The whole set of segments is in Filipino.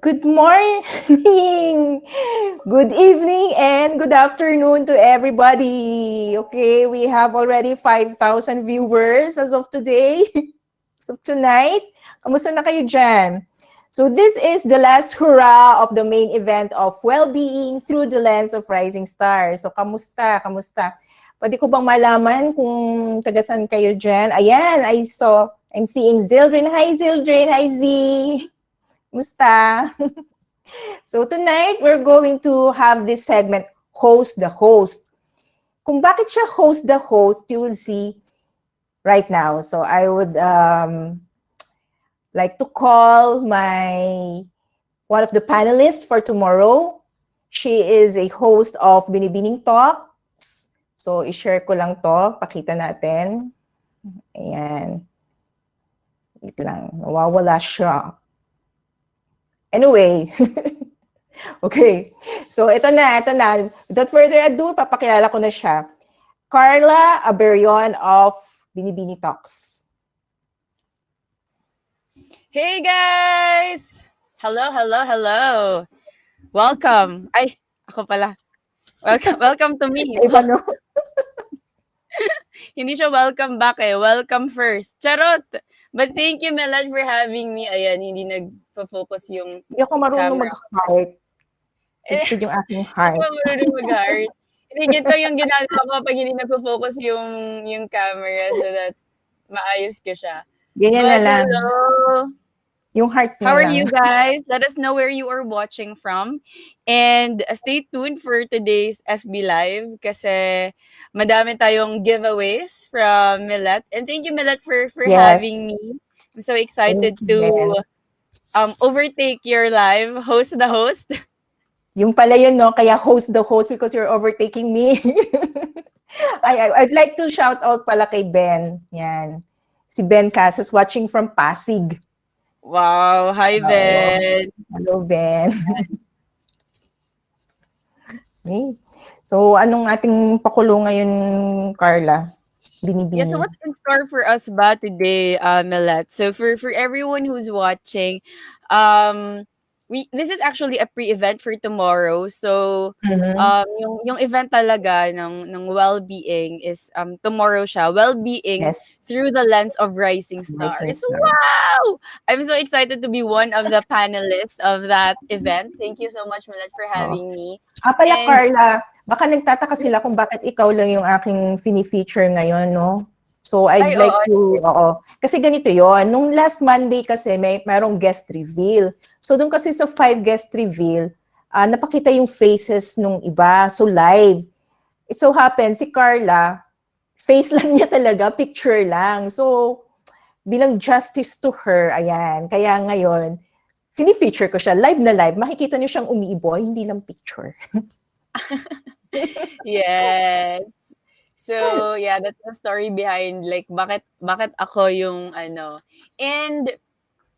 Good morning, good evening, and good afternoon to everybody. Okay, we have already 5,000 viewers as of today. So tonight, kamusta na kayo dyan? So this is the last hurrah of the main event of Wellbeing through the lens of Rising Stars. So kamusta? Pwede ko bang malaman kung tagasan kayo dyan? Ayan, I'm seeing Zildrin. Hi Zildrin, hi Z. Musta? So tonight, we're going to have this segment, Host the Host. Kung bakit siya Host the Host, you will see right now. So I would like to call one of the panelists for tomorrow. She is a host of Binibining Talks. So i-share ko lang to, pakita natin. Ayan. Wait lang, nawawala siya. Anyway, okay. So ito na. Without further ado, papakilala ko na siya. Carla Aberion of Binibini Talks. Hey guys! Hello. Welcome. Ay, ako pala. Welcome to me. Iba, no? Hindi siya welcome back Welcome first. Charot! But thank you, Melad, for having me. Ayan, hindi nagpo-focus yung Hindi ako marunong camera. mag-heart. Ito yung aking heart. Hindi ako marunong mag-heart. Hindi, ganito yung ginagawa ko pag hindi nagpo-focus yung camera so that maayos ko siya. Ganyan na lang. Hello! Yung heart na How are lang. you guys? Let us know where you are watching from. And stay tuned for today's FB Live kasi madami tayong giveaways from Millet. And thank you, Millet, for Yes. having me. I'm so excited to overtake your live, host the host. Yung pala yun, no? Kaya host the host because you're overtaking me. I'd like to shout out pala kay Ben. Yan. Si Ben Casas watching from Pasig. Wow. Hi, Ben. Hello, Ben. Okay. So, anong ating pakulo ngayon, Carla? Binibini. Yeah, so what's in store for us ba today, Millet? So for everyone who's watching, this is actually a pre-event for tomorrow. So yung event talaga ng Wellbeing is tomorrow siya. Wellbeing through the lens of Rising Stars. Wow! I'm so excited to be one of the panelists of that event. Thank you so much, Millet, for having me. Pala, Carla, baka nagtataka sila kung bakit ikaw lang yung aking fini-feature ngayon, no? So, I'd like to, kasi ganito yon. Nung last Monday kasi, mayroong guest reveal. So, doon kasi sa 5 guest reveal, napakita yung faces nung iba. So, live. It so happens, si Carla, face lang niya talaga, picture lang. So, bilang justice to her, ayan. Kaya ngayon, fini-feature ko siya, live na live. Makikita niyo siyang umiibo, hindi lang picture. Yes. So, yeah, that's the story behind like bakit ako yung ano. And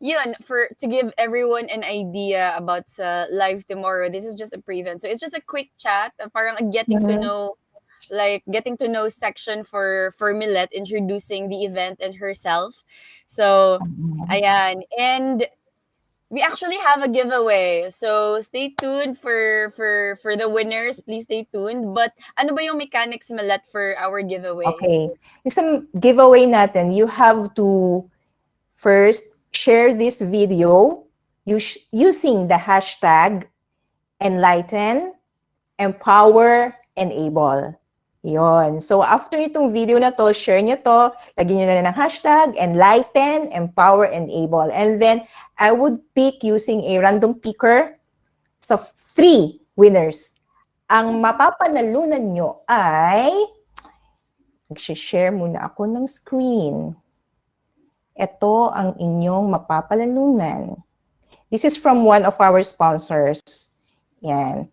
yun, to give everyone an idea about sa live tomorrow, this is just a pre-event. So, it's just a quick chat, parang a getting to know section for Millet introducing the event and herself. So, ayan. And we actually have a giveaway. So, stay tuned for the winners. Please stay tuned. But ano ba yung mechanics, Millet, for our giveaway? Okay. Isang giveaway natin, you have to first share this video using the hashtag enlighten, empower, enable. Yun. So, after itong video na to, share nyo to, lagyan nyo na ng hashtag, enlighten, empower, enable. And then, I would pick using a random picker sa 3 winners. Ang mapapanalunan nyo ay, mag-share muna ako ng screen. Ito ang inyong mapapanalunan. This is from one of our sponsors. Yan.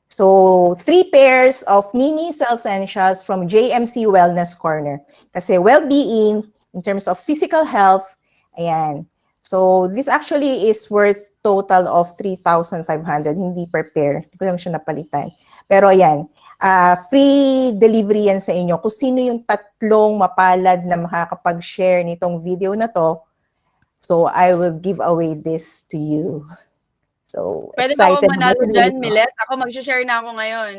So, 3 pairs of Mini Cellsentials from JMC Wellness Corner. Kasi well-being, in terms of physical health, ayan. So, this actually is worth total of 3,500, hindi per pair. Hindi ko lang siya napalitan. Pero ayan, free delivery yan sa inyo. Kung sino yung 3 mapalad na makakapag-share nitong video na to, so I will give away this to you. So, Pwede ba ako excited about manalo it. dyan, Millet? Ako mag-share na ako ngayon.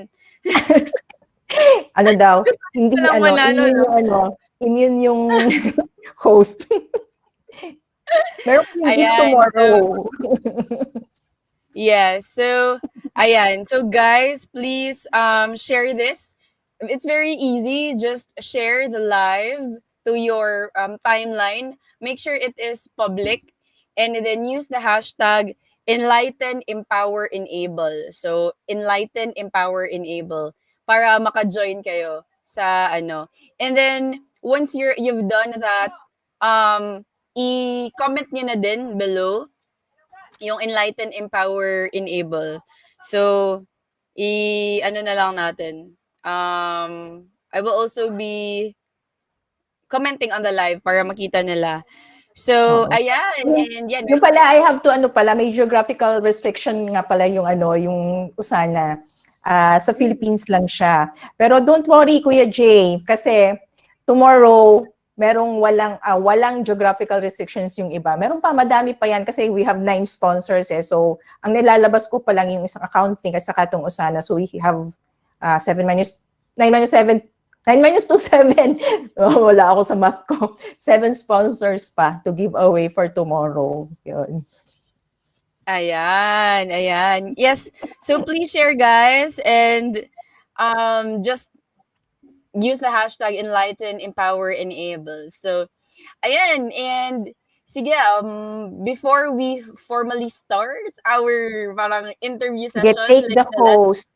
Ano daw, hindi Walang manalo, immune no? yung immune yung host. Meron kayong gift Ayan. So, tomorrow. yes. So, ayan. So, guys, please share this. It's very easy. Just share the live to your timeline. Make sure it is public, and then use the hashtag enlighten, empower, enable. So, enlighten, empower, enable para maka-join kayo sa ano. And then once you've done that, i-comment niyo na din below yung enlighten, empower, enable. So, ano na lang natin. I will also be commenting on the live para makita nila. So, Oo. ayan. And yan. Yung pala, I have to may geographical restriction nga pala yung USANA. Sa Philippines lang siya. Pero don't worry, Kuya Jay, kasi tomorrow, walang geographical restrictions yung iba. Meron pa, madami pa yan kasi we have 9 sponsors eh. So, ang nilalabas ko pa lang yung isang accounting at saka itong USANA. So, we have 9 minus 7, 9 minus 2, 7. Oh, wala ako sa math ko. 7 sponsors pa to give away for tomorrow. Yun. Ayan, ayan. Yes. So, please share, guys. And just use the hashtag enlighten, empower, enable. So, ayan. And sige, before we formally start our parang interview session, Take the host.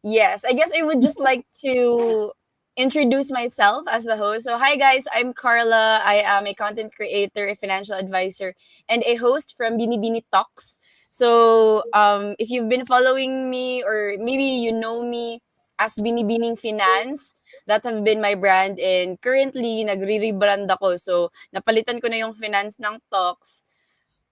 Yes, I guess I would just like to introduce myself as the host. So, hi guys, I'm Carla. I am a content creator, a financial advisor, and a host from Binibini Talks. So, if you've been following me or maybe you know me as Binibining Finance, that have been my brand, and currently nagre-rebrand ako. So, napalitan ko na yung finance ng Talks.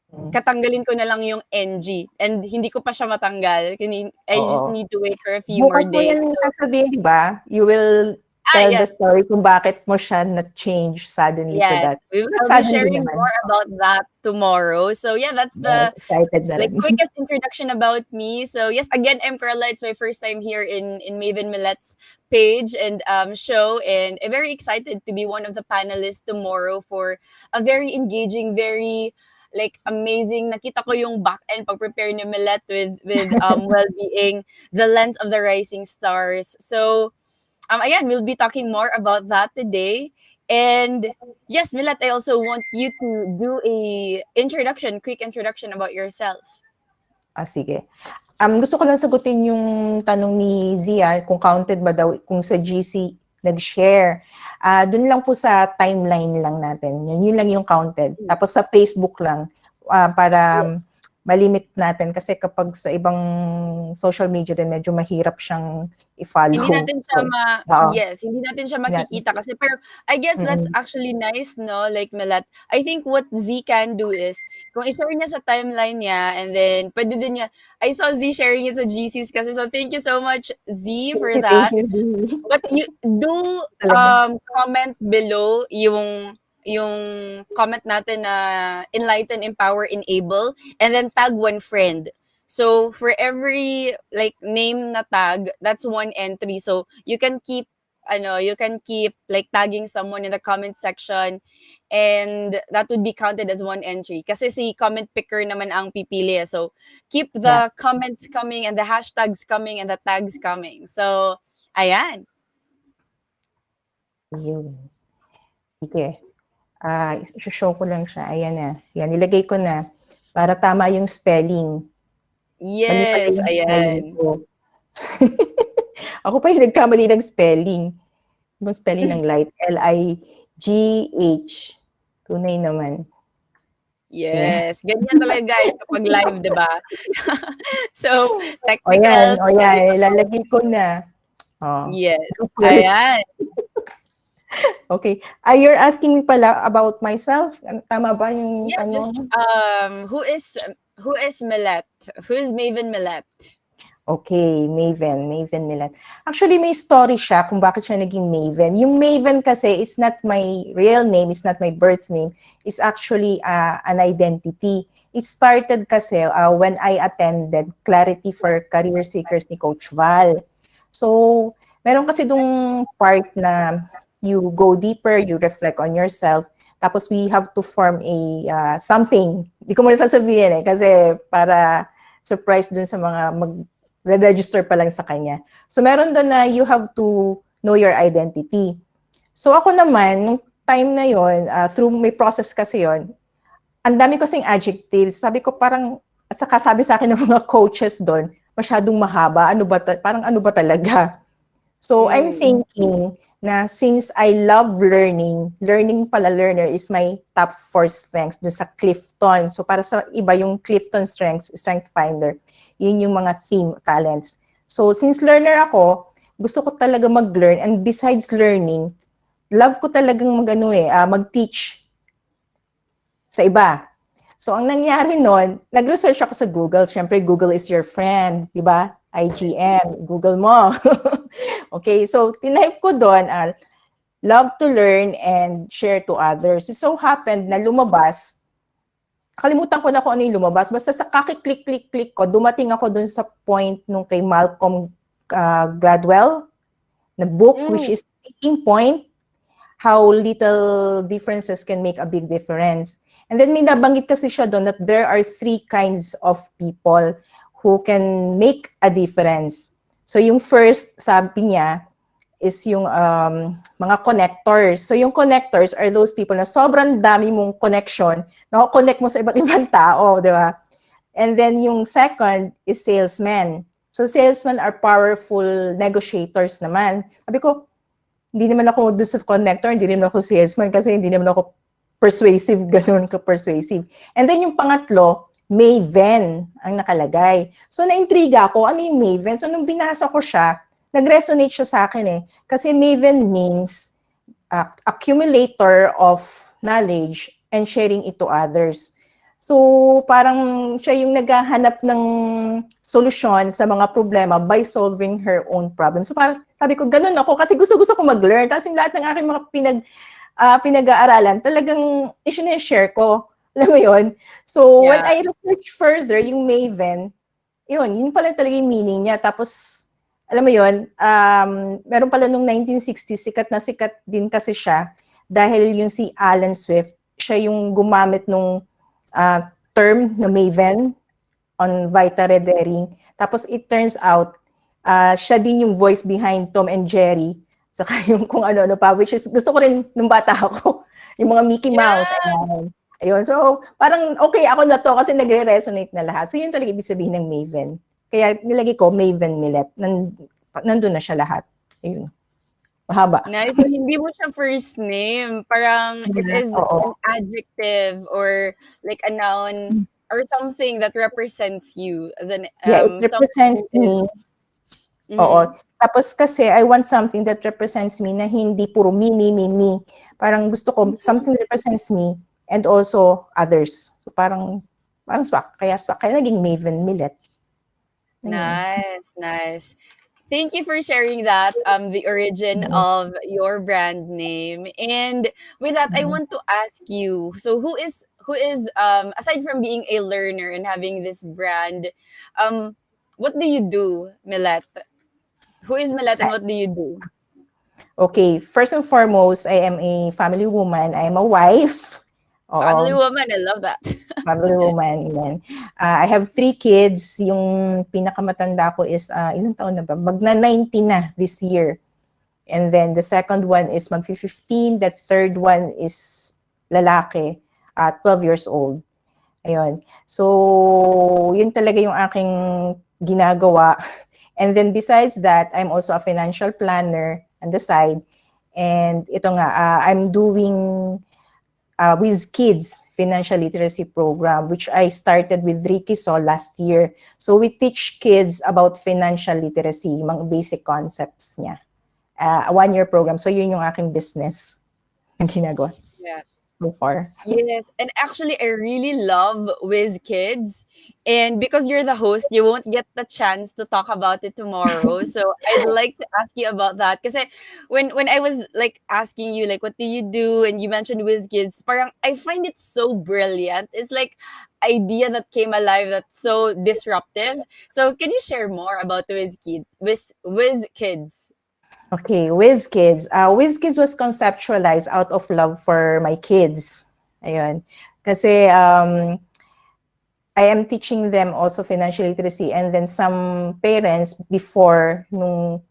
Katanggalin ko na lang yung NG and hindi ko pa siya matanggal. I just need to wait for a few more Bukas mo days. yan sasabihin, di ba? You will tell the story kung bakit mo siya na-change suddenly to that. We will be sharing more about that tomorrow. So yeah, that's the excited na quickest introduction about me. So yes, again, I'm Carla. It's my first time here in Maven Millet's page and show, and I'm very excited to be one of the panelists tomorrow for a very engaging, very amazing. Nakita ko yung back end pag-prepare ni Millet with Wellbeing, the lens of the rising stars. So ayan, we'll be talking more about that today. And yes, Millet, I also want you to do a quick introduction about yourself. Sige. Gusto ko lang sagutin yung tanong ni Zia, kung counted ba daw, kung sa GC nag-share. Doon lang po sa timeline lang natin. Yun lang yung counted. Tapos sa Facebook lang, para malimit natin. Kasi kapag sa ibang social media din, medyo mahirap siyang i-follow. Hindi natin siya hindi natin siya makikita kasi, pero I guess that's actually nice, no? Like Millet, I think what Z can do is, kung i-share niya sa timeline niya, and then pwede din niya, I saw Z sharing it sa GCs kasi, so thank you so much, Z, for that. But you do comment below yung comment natin na enlighten, empower, enable, and then tag one friend. So for every name na tag, that's one entry. So you can keep tagging someone in the comment section, and that would be counted as one entry. Kasi si comment picker naman ang pipili. So keep the comments coming and the hashtags coming and the tags coming. So ayan. Yun. Sige. I-show ko lang siya. Ayan na. Yan, nilagay ko na para tama yung spelling. Yes, ayan. Ako pa yung nagkamali ng spelling. Yung spelling ng light. L-I-G-H. Tunay naman. Yes. Ganyan talaga guys kapag live, di ba? So, technical. O yan. Ilalagay ko na. Yes. Ayan. Okay. You're asking me pala about myself? Tama ba yung tanong? Just, who is Millet? Who is Maven Millet? Okay, Maven Millet. Actually, may story siya kung bakit siya naging Maven. Yung Maven kasi is not my real name, is not my birth name. It's actually an identity. It started kasi when I attended Clarity for Career Seekers ni Coach Val. So, meron kasi dong part na you go deeper, you reflect on yourself, tapos we have to form a something. Di ko muna sasabihin kasi para surprise dun sa mga mag-register pa lang sa kanya. So, meron doon na you have to know your identity. So, ako naman, nung time na yon, through may process kasi yon, ang dami kasing adjectives. Sabi ko parang, saka sabi sa akin ng mga coaches doon, masyadong mahaba. Parang ano ba talaga? So, I'm thinking na since I love learning learner is my top 4 strengths dun sa Clifton. So, para sa iba yung Clifton strengths, Strength Finder, yun yung mga theme, talents. So, since learner ako, gusto ko talaga mag-learn. And besides learning, love ko talagang mag-teach sa iba. So, ang nangyari nun, nag-research ako sa Google. Siyempre, Google is your friend, di ba? IGM, Google mo. Okay, so, tinype ko doon, love to learn and share to others. It so happened na lumabas, kalimutan ko na kung ano yung lumabas, basta sa kakiklik-klik-klik ko, dumating ako doon sa point nung kay Malcolm Gladwell, na book, which is Taking Point, How Little Differences Can Make a Big Difference. And then may nabanggit kasi siya doon that there are 3 kinds of people who can make a difference. So yung first, sabi niya, is yung mga connectors. So yung connectors are those people na sobrang dami mong connection, na-connect mo sa iba't ibang tao, di ba? And then yung second is salesmen. So salesmen are powerful negotiators naman. Sabi ko, hindi naman ako doon sa connector, hindi naman ako salesman kasi hindi naman ako persuasive, ganun ka-persuasive. And then yung pangatlo, Maven ang nakalagay. So na-intriga ako, ano yung Maven? So nung binasa ko siya, nag-resonate siya sa akin Kasi Maven means accumulator of knowledge and sharing it to others. So parang siya yung naghahanap ng solusyon sa mga problema by solving her own problem. So parang sabi ko, ganun ako kasi gusto ko mag-learn. Tapos yung lahat ng aking mga pinag-aaralan, talagang i-share ko. Alam mo yun? So, when I research further, yung Maven, yun pala talaga yung meaning niya. Tapos, alam mo yun, meron pala nung 1960s, sikat na sikat din kasi siya dahil yung si Alan Swift, siya yung gumamit nung term na Maven on Vita Red Herring. Tapos, it turns out, siya din yung voice behind Tom and Jerry. Saka yung kung ano-ano pa, which is gusto ko rin nung bata ako, yung mga Mickey Mouse. Ayun. So, parang okay ako na to kasi nagre-resonate na lahat. So, yun talaga ibig sabihin ng Maven. Kaya nilagay ko Maven Millet. Nandun na siya lahat. Ayun. Mahaba. Nice. So, hindi mo siya first name. Parang it is an adjective or like a noun or something that represents you as an it represents me. Oo. Tapos kasi I want something that represents me na hindi puro me. Parang gusto ko something that represents me and also others. So parang swak. Kaya naging Maven Millet. Nice. Thank you for sharing that, the origin of your brand name. And with that, I want to ask you, so who is aside from being a learner and having this brand, what do you do, Millet? Who is Millet and what do you do? Okay, first and foremost, I am a family woman. I am a wife. Family woman, I love that. Family woman, yan. I have 3 kids. Yung pinakamatanda ko is, ilang taon na ba? Magna-19 na this year. And then the second one is mag-15. The third one is lalaki, 12 years old. Ayun. So, yun talaga yung aking ginagawa. And then besides that, I'm also a financial planner on the side. And ito nga, I'm doing with kids financial literacy program, which I started with Ricky So last year. So we teach kids about financial literacy, mga basic concepts niya. A 1-year program. So yun yung aking business na ginagawa. Yeah. so far. Yes, and actually, I really love Whiz Kids. And because you're the host, you won't get the chance to talk about it tomorrow. So I'd like to ask you about that. Because when I was like asking you, like, what do you do? And you mentioned Whiz Kids, parang I find it so brilliant. It's like idea that came alive that's so disruptive. So can you share more about Whiz Kids? Okay, WizKids. WizKids was conceptualized out of love for my kids. Ayun. Kasi I am teaching them also financial literacy, and then some parents before, nung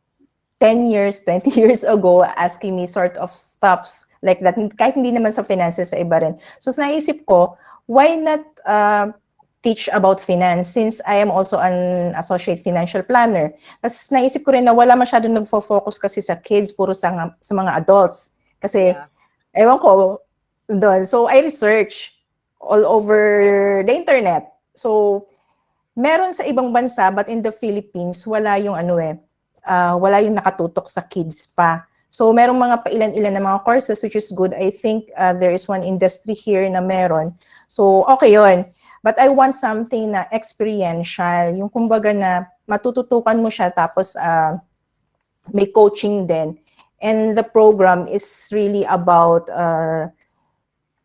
10 years, 20 years ago, asking me sort of stuffs like that, kahit hindi naman sa finances, sa iba rin. So naisip ko, why not teach about finance, since I am also an associate financial planner. Tapos naisip ko rin na wala masyadong nagfo-focus kasi sa kids, puro sa mga adults. Kasi, Yeah. ewan ko, doon. So I research all over the internet. So, meron sa ibang bansa, but in the Philippines, wala yung wala yung nakatutok sa kids pa. So, merong mga pailan-ilan na mga courses, which is good. I think there is one industry here na meron. So, okay yun. But I want something na experiential. Yung kumbaga na matututukan mo siya, tapos may coaching din. And the program is really about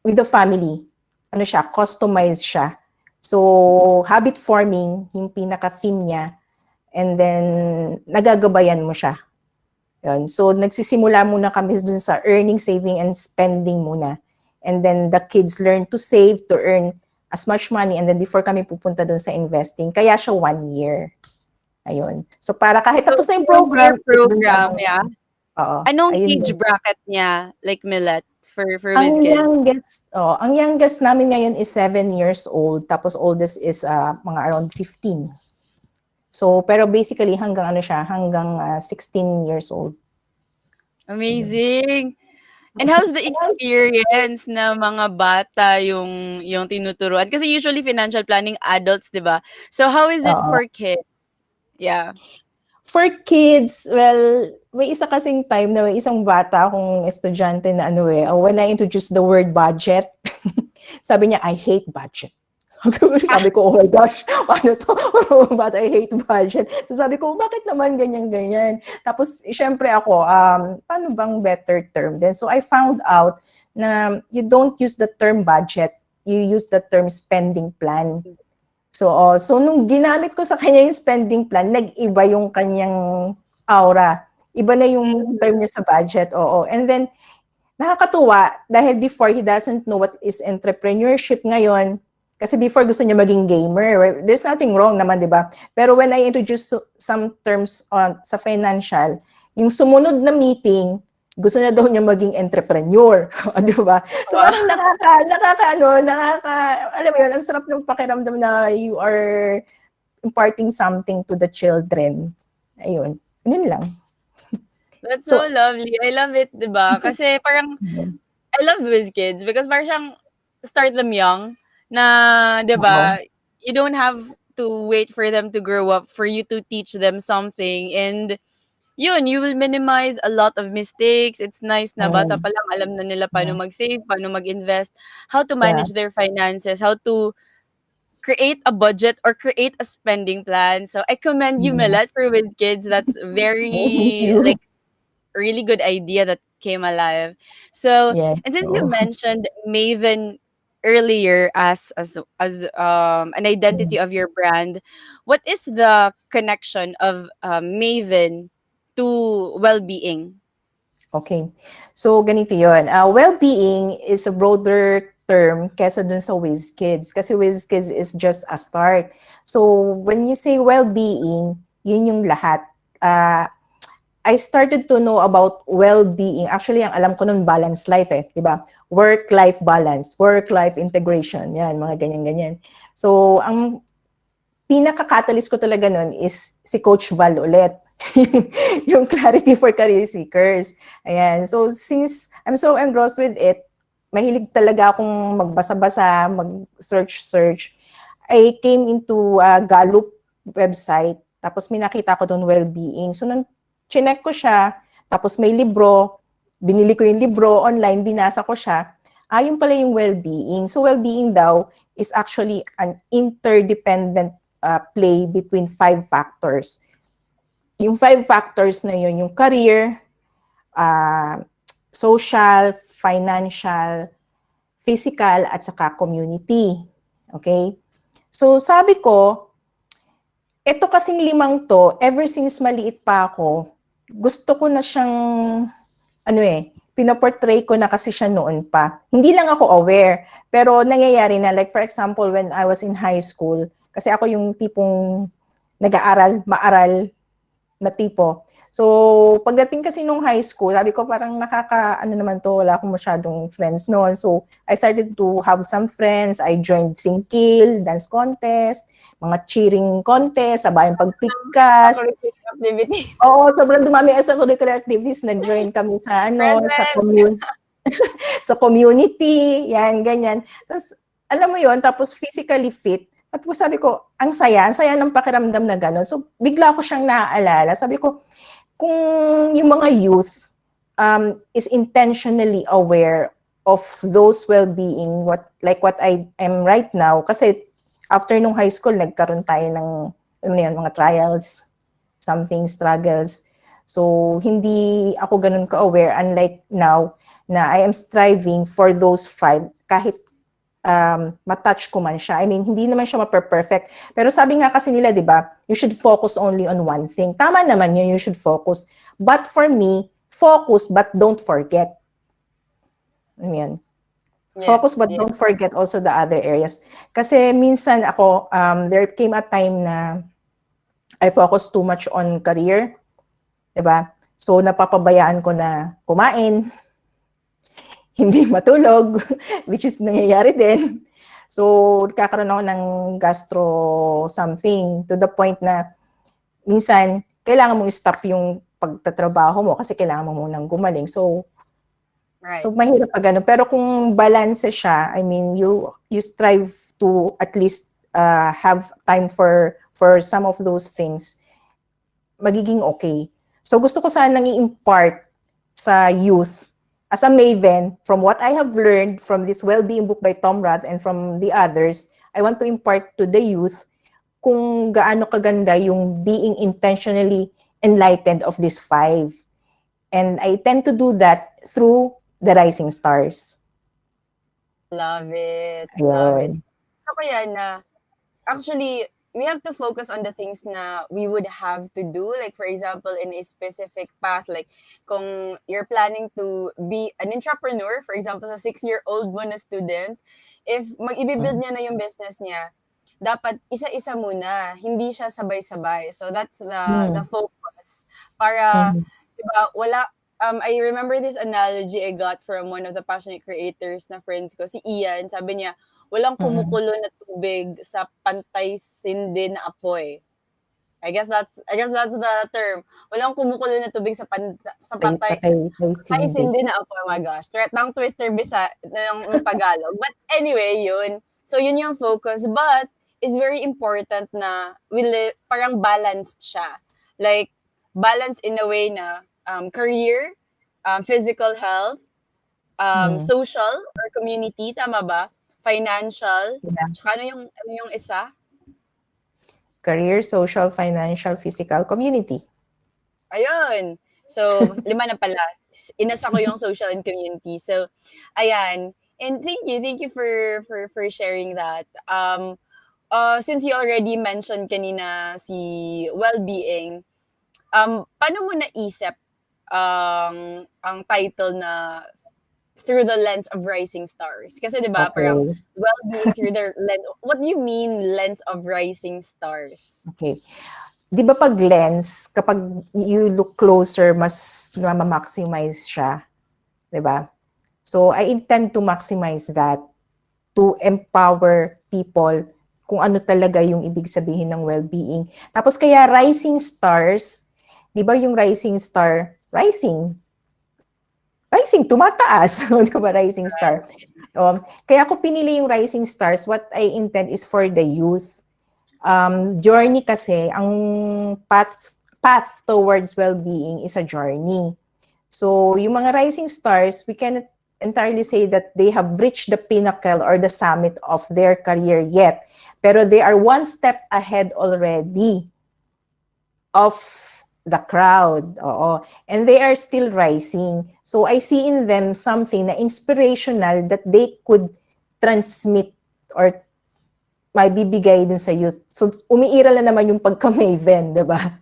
with the family. Ano siya, customized siya. So, habit forming, yung pinaka-theme niya. And then, nagagabayan mo siya. Yun. So, nagsisimula muna kami dun sa earning, saving, and spending muna. And then, the kids learn to save, to earn as much money. And then, before kami pupunta dun sa investing, kaya siya 1 year. Ayun. So, para kahit So, tapos na yung 1 year program, program, yeah. oo. Anong Ayun age din. bracket niya, like Millet, for Whiz Ang Kids? youngest namin ngayon is 7 years old. Tapos oldest is mga around 15. So, pero basically hanggang hanggang 16 years old. Amazing. And how's the experience na mga bata yung tinuturuan? Kasi usually financial planning adults, 'di ba? So how is it Oo. for kids? Yeah. For kids, well, may isa kasing time na may isang bata akong estudyante na when I introduced the word budget, sabi niya, I hate budget. Sabi ko, oh my gosh, paano to? But I hate budget. So sabi ko, bakit naman ganyan-ganyan? Tapos, syempre ako, paano bang better term din? So I found out na you don't use the term budget, you use the term spending plan. So nung ginamit ko sa kanya yung spending plan, nag-iba yung kanyang aura. Iba na yung term niya sa budget, oo. And then, nakakatuwa dahil before he doesn't know what is entrepreneurship ngayon. Kasi before gusto niya maging gamer. There's nothing wrong naman, di ba? Pero when I introduce some terms sa financial, yung sumunod na meeting, gusto na daw niya maging entrepreneur. Di ba? So parang alam mo yun, ang sarap ng pakiramdam na you are imparting something to the children. Ayun. Yun lang. That's so lovely. I love it, 'di ba? Kasi parang I love Whiz Kids because parang siyang start them young na, 'di ba? You don't have to wait for them to grow up for you to teach them something, and yun, you will minimize a lot of mistakes. It's nice na bata pa lang alam na nila paano mag-save, paano mag-invest, how to manage their finances, how to create a budget or create a spending plan. So I commend you, Millet, for Whiz Kids. That's Thank very you. like really good idea that came alive. So, Yes. and since you mentioned Maven earlier as an identity of your brand, what is the connection of Maven to well-being? Okay. So, ganito yun. Well-being is a broader term kesa dun sa WizKids. Kasi WizKids is just a start. So, when you say well-being, yun yung lahat. I started to know about well-being. Actually, ang alam ko nun, balanced life diba? Work-life balance, work-life integration. Yan, mga ganyan-ganyan. So, ang pinaka-catalyst ko talaga nun is si Coach Val ulit. Yung Clarity for Career Seekers. Ayan. So, since I'm so engrossed with it, mahilig talaga akong magbasa-basa, mag-search. I came into Gallup website, tapos may nakita ko doon well-being. So, nung chinek ko siya, tapos may libro, binili ko yung libro online, binasa ko siya. Yung pala yung well-being. So well-being daw is actually an interdependent play between 5 factors. Yung 5 factors na yun, yung career, social, financial, physical, at saka community. Okay? So sabi ko, ito kasing 5 to, ever since maliit pa ako, gusto ko na siyang, pinaportray ko na kasi siya noon pa. Hindi lang ako aware, pero nangyayari na. Like for example, when I was in high school, kasi ako yung tipong nag-aaral, maaral na tipo. So, pagdating kasi nung high school, sabi ko parang naman to, wala akong masyadong friends noon. So, I started to have some friends. I joined singkil, dance contest, mga cheering contest, sabayang pagpigkas. Extracurricular activities. Oo, sobrang dumami sa curricular activities. Nag-join kami sa Present. sa community, yan, ganyan. Tapos, alam mo yon, tapos physically fit. Tapos sabi ko, ang saya ng pakiramdam na gano'n. So, bigla ko siyang naaalala. Sabi ko, kung yung mga youth is intentionally aware of those well-being, what I am right now, kasi after nung high school, nagkaroon tayo ng mga trials, something, struggles. So, hindi ako ganun ka-aware, unlike now, na I am striving for those 5, kahit matouch ko man siya. I mean, hindi naman siya ma-perfect. Pero sabi nga kasi nila, di ba, you should focus only on one thing. Tama naman yun, you should focus. But for me, focus but don't forget. Ayan. Yes, Focus but don't forget also the other areas. Kasi minsan ako, there came a time na I focus too much on career. Di ba? So, napapabayaan ko na kumain, hindi matulog, which is nangyayari din. So, kakaroon ako ng gastro something to the point na minsan, kailangan mong stop yung pagtatrabaho mo kasi kailangan mo munang gumaling. So, right. So, mahirap pa ganun. Pero kung balance siya, I mean, you strive to at least have time for some of those things, magiging okay. So, gusto ko sanang i-impart sa youth as a Maven, from what I have learned from this Wellbeing book by Tom Rath and from the others, I want to impart to the youth kung gaano kaganda yung being intentionally enlightened of these 5. And I tend to do that through the rising stars. Love it. Ayun. Love it. So kaya na, actually, we have to focus on the things na we would have to do. Like, for example, in a specific path, like, kung you're planning to be an entrepreneur, for example, sa 6-year-old mo na student, if mag-ibibuild niya na yung business niya, dapat isa-isa muna, hindi siya sabay-sabay. So, that's the focus. Para, diba, wala, I remember this analogy I got from one of the passionate creators na friends ko, si Ian. Sabi niya, walang kumukulo na tubig sa pantay sindi na apoy. I guess that's the term. Walang kumukulo na tubig sa pantay sindi na apoy. Oh my gosh. Tongue twister bisa ng Tagalog. But anyway, yun. So yun yung focus. But it's very important na parang balanced siya. Like, balance in a way na career, physical health, social or community, tama ba? Financial, tsaka ano yung isa? Career, social, financial, physical, community. Ayun. So, 5 na pala. Inasa ko yung social and community. So, ayan. And thank you for sharing that. Since you already mentioned kanina si Wellbeing, paano mo naisip ang title na Through the Lens of Rising Stars? Kasi diba, parang well-being through the lens. What do you mean lens of rising stars? Okay. Di ba pag lens, kapag you look closer, mas ma-maximize siya. Di ba? So, I intend to maximize that to empower people kung ano talaga yung ibig sabihin ng well-being. Tapos kaya rising stars, di ba yung rising star, rising, tumataas. Di ba, rising star? Kaya ako pinili yung rising stars, what I intend is for the youth. Journey kasi, ang path towards well-being is a journey. So, yung mga rising stars, we cannot entirely say that they have reached the pinnacle or the summit of their career yet. Pero they are one step ahead already of the crowd. Oo. And they are still rising. So I see in them something na inspirational that they could transmit or may bibigay dun sa youth. So umiiral na naman yung pagka-Maven, di ba?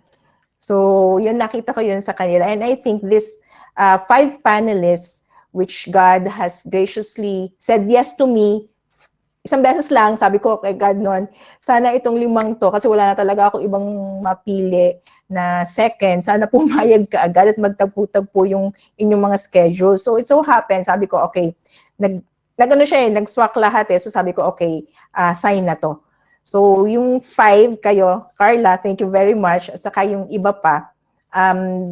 So yun, nakita ko yun sa kanila. And I think this 5 panelists which God has graciously said yes to me, isang beses lang, sabi ko kay God noon, sana itong 5 to, kasi wala na talaga ako ibang mapili na second, sana pumayag ka agad at magtagpo-tagpo yung inyong mga schedule. So it so happens, sabi ko, okay, nag-ano siya nag-swak lahat So sabi ko, okay, sign na to. So yung 5 kayo, Carla, thank you very much, at saka yung iba pa,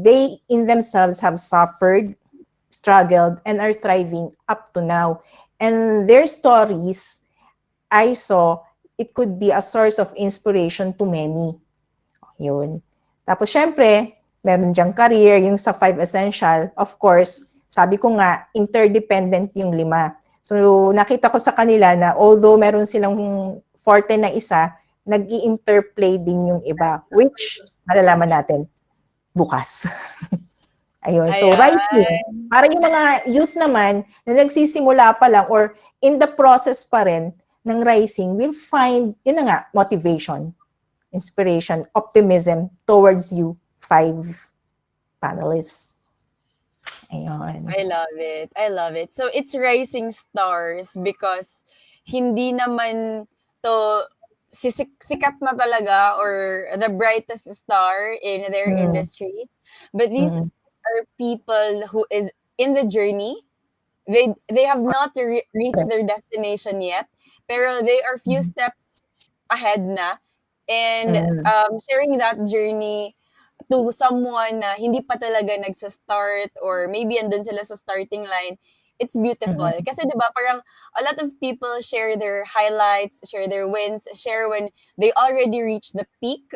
they in themselves have suffered, struggled, and are thriving up to now. And their stories, I saw, it could be a source of inspiration to many. Yun. Tapos, syempre, meron diyang career, yung sa 5 essential. Of course, sabi ko nga, interdependent yung 5. So, nakita ko sa kanila na although meron silang forte na isa, nag-i-interplay din yung iba, which malalaman natin bukas. Ayun. So, rising. Para yung mga youth naman na nagsisimula pa lang or in the process pa rin ng rising, will find, yun na nga, motivation, inspiration, optimism towards you 5 panelists. Ayun. I love it. I love it. So it's rising stars because hindi naman to sikat na talaga or the brightest star in their industries, but these are people who is in the journey. They have not reached their destination yet, pero they are few steps ahead na, and sharing that journey to someone na hindi pa talaga nagsa-start or maybe andun sila sa starting line, it's beautiful. Kasi 'di ba parang a lot of people share their highlights, share their wins, share when they already reached the peak,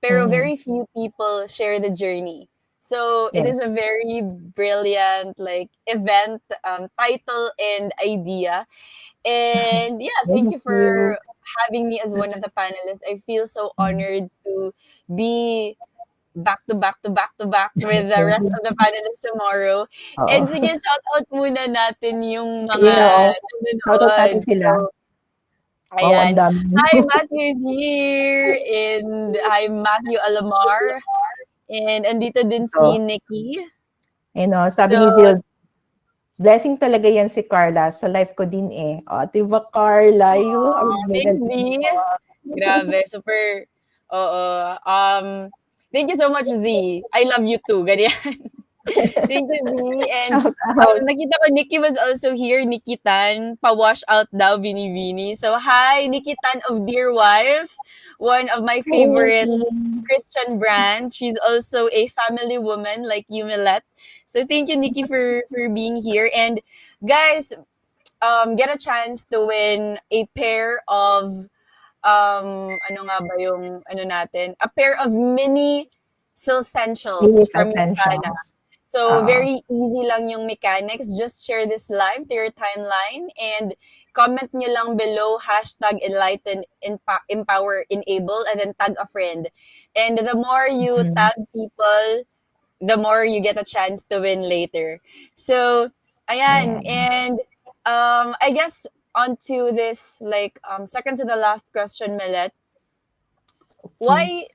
pero very few people share the journey. So it is a very brilliant like event title and idea. And yeah, thank you for having me as one of the panelists. I feel so honored to be back to back to back to back with the rest of the panelists tomorrow. And sige, shout out muna natin yung mga Shout out natin nanonood. sila. So, ayan. Hi, Matthew is here. And hi, Matthew Alamar. And andito din si Nikki. Sabi ni Zil, blessing talaga yan si Carla. Sa life ko din diba, Carla? Thanks, Z. Grabe, super. Oo. Thank you so much, Z. I love you too. Ganyan. Thank you, Z. And nakita ko, Nikki was also here. Nikki Tan, pa-wash out daw, Bini. So, hi, Nikki Tan of Dear Wife, one of my favorite Christian brands. She's also a family woman like you, Milette. So, thank you, Nikki, for being here. And, guys, get a chance to win a pair of ano nga ba yung a pair of Mini Cellsentials from USANA. So, very easy lang yung mechanics. Just share this live to your timeline and comment nyo lang below #enlighten, empower, enable, and then tag a friend. And the more you tag people, the more you get a chance to win later. So, ayan. And I guess onto this second to the last question, Milette. Why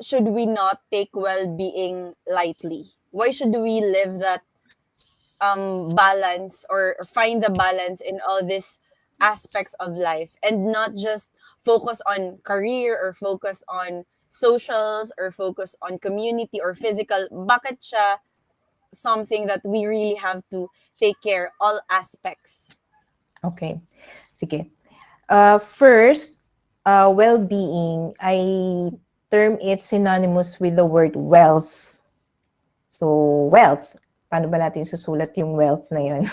should we not take well-being lightly? Why should we live that balance or find the balance in all these aspects of life and not just focus on career or focus on socials or focus on community or physical? Bakit siya something that we really have to take care all aspects? Okay. Sige. First, well-being, I term it synonymous with the word wealth. So, wealth. Paano ba natin susulat yung wealth na yun?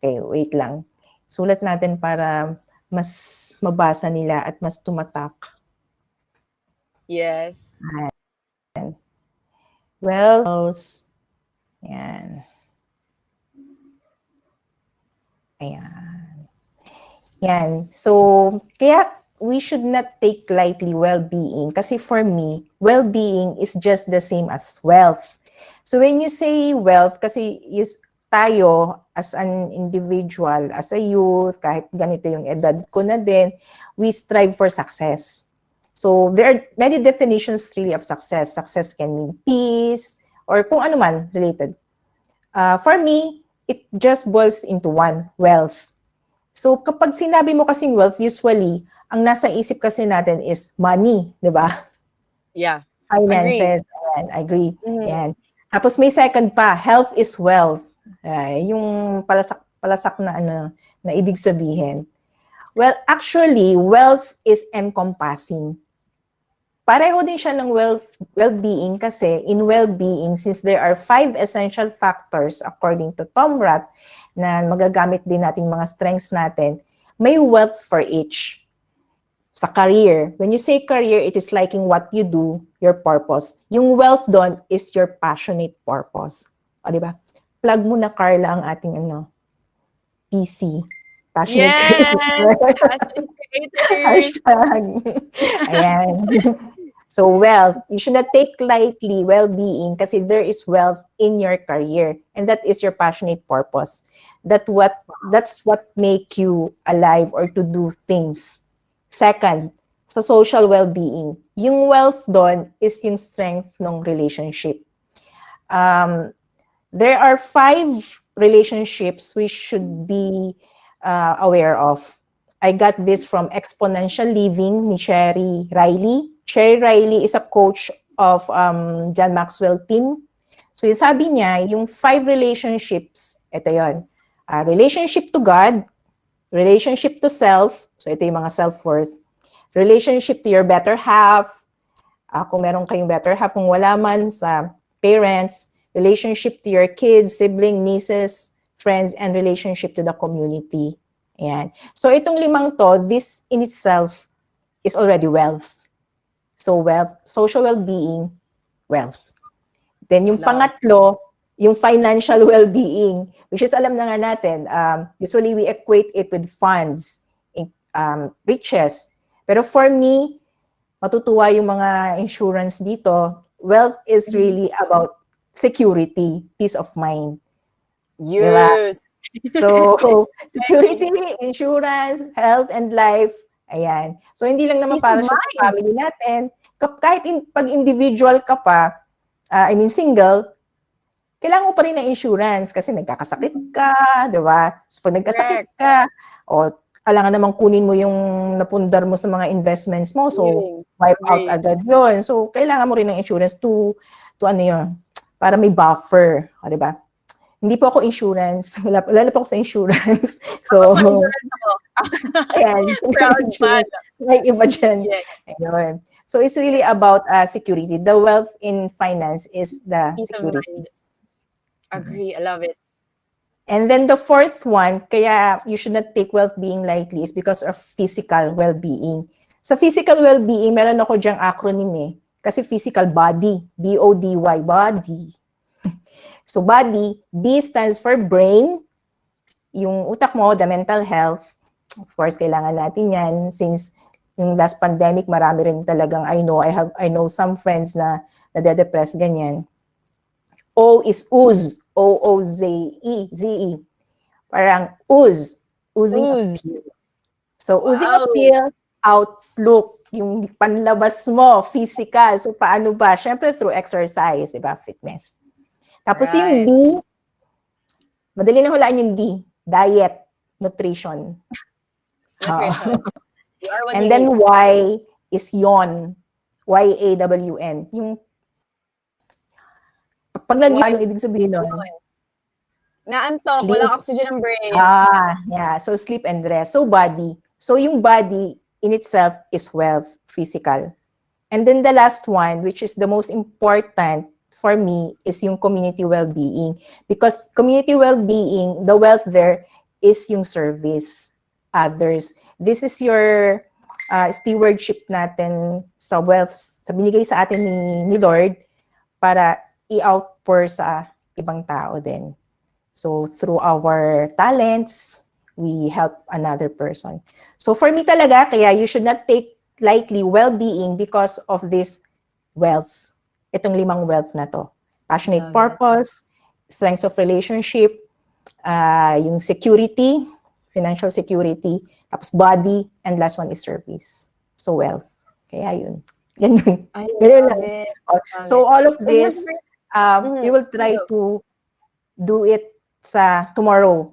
Okay, wait lang. Sulat natin para mas mabasa nila at mas tumatak. Yes. Wealth. Yan. Ayan. Yan. So, kaya we should not take lightly well-being. Kasi for me, well-being is just the same as wealth. So when you say wealth, kasi tayo as an individual, as a youth, kahit ganito yung edad ko na din, we strive for success. So there are many definitions really of success. Success can mean peace or kung ano man related. For me, it just boils into one, wealth. So kapag sinabi mo kasing wealth, usually, ang nasa isip kasi natin is money, di ba? Yeah. Agree. Finances, ayan, I agree. Mhm. Ayan. Tapos may second pa, health is wealth. Yung palasak na ibig sabihin. Well, actually, wealth is encompassing. Pareho din siya ng well-being kasi in well-being, since there are 5 essential factors according to Tom Rath na magagamit din natin mga strengths natin, may wealth for each. Sa career, when you say career, it is liking what you do, your purpose. Yung wealth doon is your passionate purpose. O, di ba? Plug mo na, Carla, ang ating PC. Passionate Yes! creator. Passionate creator. Hashtag. Ayan. So wealth, you should not take lightly well-being kasi there is wealth in your career and that is your passionate purpose. That's what make you alive or to do things. Second, sa social well-being, yung wealth doon is yung strength ng relationship. There are 5 relationships we should be aware of. I got this from Exponential Living ni Sherry Riley. Sherry Riley is a coach of John Maxwell team. So yung sabi niya, yung 5 relationships, ito yun. Relationship to God, relationship to self, so ito yung mga self-worth. Relationship to your better half, kung meron kayong better half, kung wala man sa parents, relationship to your kids, sibling, nieces, friends, and relationship to the community. Ayan. So itong 5 to, this in itself is already wealth. So wealth, social well-being, wealth. Then yung pangatlo, yung financial well-being, which is alam na nga natin, usually we equate it with funds, riches. Pero for me, matutuwa yung mga insurance dito. Wealth is really about security, peace of mind. Yes. Diba? So, security, insurance, health, and life, ayan. So, hindi lang naman para siya sa family natin. Kahit pag individual ka pa, single, kailangan mo pa rin ng insurance kasi nagkakasakit ka, di ba? So, pag nagkasakit ka, kailangan namang kunin mo yung napundar mo sa mga investments mo. So, wipe out agad yun. So, kailangan mo rin ng insurance to para may buffer, di ba? Hindi po ako insurance. Wala po ako sa insurance. So, ayan. Proud man. May iba dyan. Ayun. So, it's really about security. The wealth in finance is the peace security. Agree. I love it. And then the fourth one, kaya you should not take well-being lightly is because of physical well-being. Sa physical well-being, meron ako dyang acronym eh. Kasi physical body, B-O-D-Y, body. So body, B stands for brain, yung utak mo, the mental health. Of course, kailangan natin yan since yung last pandemic, marami rin talagang I know some friends na nade-depress ganyan. O is ooze, O-O-Z-E. Parang oozing appeal. So oozing appeal, outlook, yung panlabas mo, physical. So paano ba? Siyempre through exercise, diba? Fitness. Tapos yung D, madali na hulaan yung D, diet, nutrition. And then Y is yawn, Y-A-W-N. Yung pag nag-yawn, ano ibig sabihin nun? Naantok, walang oxygen ng brain. Yeah. So sleep and rest. So body. So yung body in itself is wealth, physical. And then the last one, which is the most important for me, is yung community well-being. Because community well-being, the wealth there is yung service, others. This is your stewardship natin sa wealth, sa binigay sa atin ni Lord para i-outpour sa ibang tao din. So through our talents, we help another person. So for me talaga, kaya you should not take lightly well-being because of this wealth. Itong 5 wealth na to. Passionate Love it. purpose, strengths of relationship, yung security, financial security, tapos body, and last one is service. So wealth. Kaya yun. Ganun. I Ganun love lang. it. Love So it. all of Is this this, mm-hmm. we will try to do it sa tomorrow.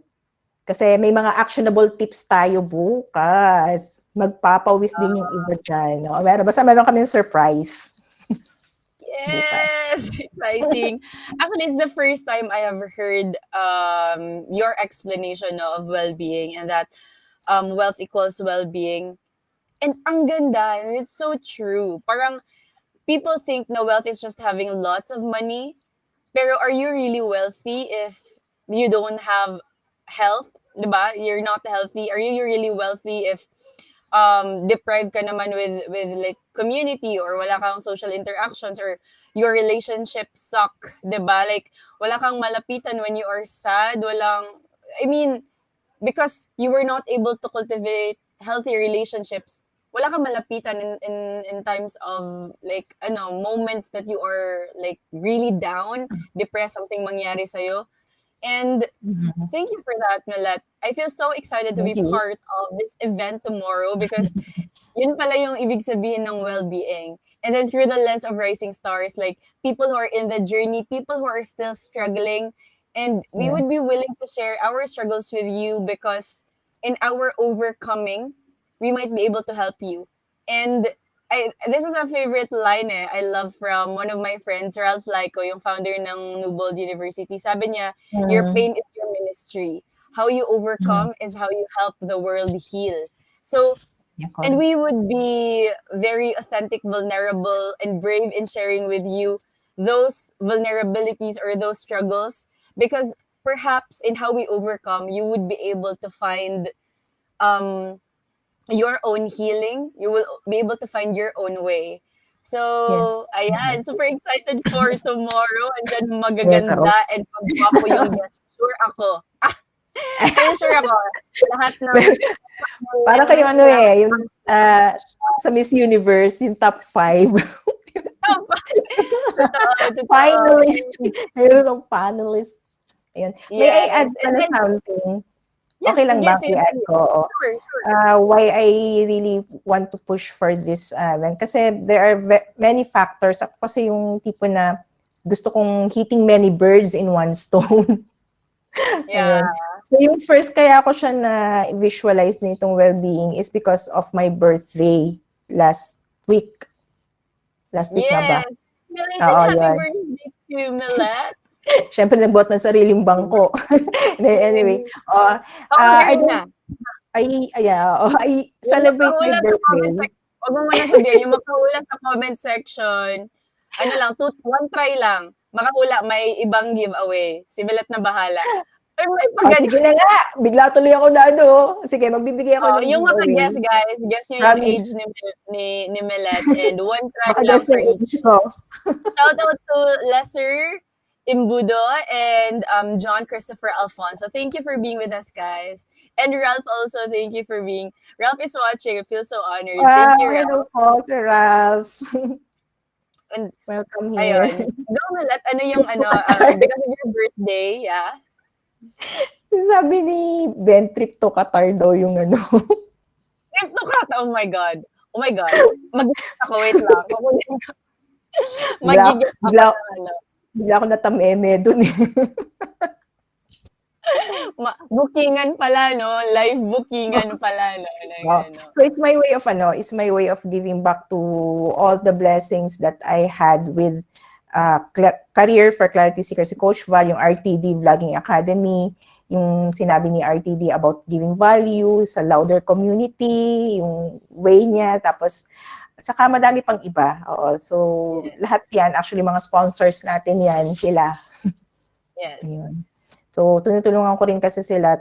Kasi may mga actionable tips tayo bukas. Magpapawis din yung iba dyan. No? Basta meron kami surprise. Yes, exciting. Actually, it's the first time I have heard your explanation of well-being and that wealth equals well-being. And ang ganda, and it's so true. Parang people think na wealth is just having lots of money. Pero are you really wealthy if you don't have health? Diba? You're not healthy. Are you really wealthy if deprived ka naman with like community or wala kang social interactions or your relationships suck, 'di ba? Like wala kang malapitan when you are sad, I mean, because you were not able to cultivate healthy relationships, wala kang malapitan in times of like moments that you are like really down, depressed, something mangyari sa'yo. And thank you for that, Millet. I feel so excited to be Thank you. part of this event tomorrow because yun pala yung ibig sabihin ng well-being. And then through the lens of Rising Stars, like people who are in the journey, people who are still struggling, and we would be Yes. willing to share our struggles with you because in our overcoming, we might be able to help you. And this is a favorite line I love from one of my friends, Ralph Laiko, yung founder ng Newbold University. Sabi niya, your pain is your ministry. How you overcome is how you help the world heal. So, and we would be very authentic, vulnerable, and brave in sharing with you those vulnerabilities or those struggles because perhaps in how we overcome, you would be able to find your own healing. You will be able to find your own way. So, Yes. ayan, super excited for tomorrow. And then Yes, magaganda and magwapo yung guest. Sure ako. Sure ako. Lahat ng para kayo yung sa Miss Universe, yung top 5. Totoo. Finalist. Meron ng panelist. Ayun. May I add Yes. And pala then, something? yes, Okay lang ba? sige. I-add ko. Sure. Why I really want to push for this event. Kasi there are many factors. Ako kasi yung tipo na gusto kong hitting many birds in one stone. Yeah. Ayun. So yung first kaya ako siya na-visualize na itong well-being is because of my birthday last week. Last week na ba? Yes. Millet, Oo, happy yun. birthday to Millet. Siyempre, nagbuhat ng sariling bangko. Anyway, I celebrate my birthday. Huwag mo muna sabihin, yung makahula sa comment section, one try lang. Makahula, may ibang giveaway. Si Millet na bahala. Or may Sige na nga, bigla tuloy ako na Sige, magbibigay ako ng yung giveaway. maka-guess, guys. Guess nyo yung age ni Millet and one try lang for each. Shout out to Lesser Imbudo and John Christopher Alfonso. Thank you for being with us, guys. And Ralph also, thank you for being. Ralph is watching. I feel so honored. Thank you, Ralph. Hello po, Sir Ralph. And welcome here. Ayun. Go, Millet. Because of your birthday, yeah? Sabi ni Ben, trip to Qatar daw yung Trip to Qatar? Oh my God. Mag-guess ako. Wait lang. Mag-guess ako. Bigla ako natameme dun Bookingan pala, no? Live bookingan pala, no? So it's my way of giving back to all the blessings that I had with Career for Clarity Seekers, si Coach Val, yung RTD Vlogging Academy, yung sinabi ni RTD about giving value sa louder community, yung way niya, tapos saka madami pang iba. So lahat yan, actually mga sponsors natin yan, sila. Yes. Ayun. So tinutulungan ko rin kasi sila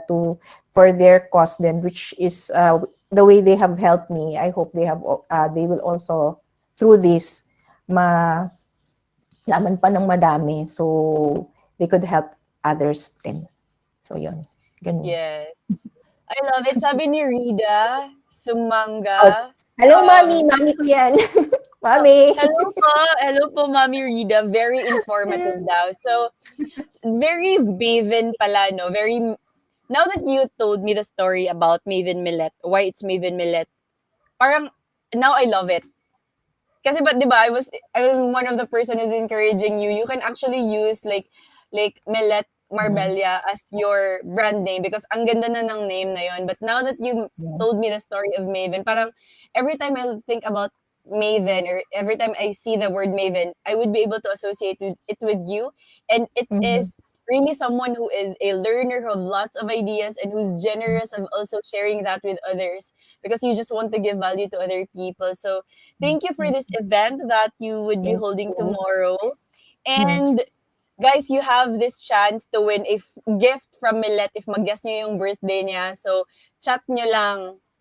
for their cause then, which is the way they have helped me. I hope they will also through this laman pa ng madami, so they could help others din. So yun. Ganun. Yes. I love it. Sabi ni Rida, Oh, Sumanga. hello, Mami. Mami ko yan. Mami. Hello po, Mami Rida. Very informative daw. So, very Maven pala, no? Very, now that you told me the story about Maven Millet, why it's Maven Millet, parang, now I love it. Kasi but 'di ba, I'm one of the person who's encouraging you. You can actually use like Millet Marbella as your brand name because ang ganda na ng name na yon. But now that you Yeah. told me the story of Maven, parang every time I think about Maven or every time I see the word Maven, I would be able to associate it with you. And it Mhm. is really someone who is a learner who have lots of ideas and who's generous of also sharing that with others because you just want to give value to other people. So thank you for this event that you would be Thank holding you. tomorrow. Mhm. And guys, you have this chance to win a gift from Millet if mag-guess nyo yung birthday niya. So, chat nyo lang,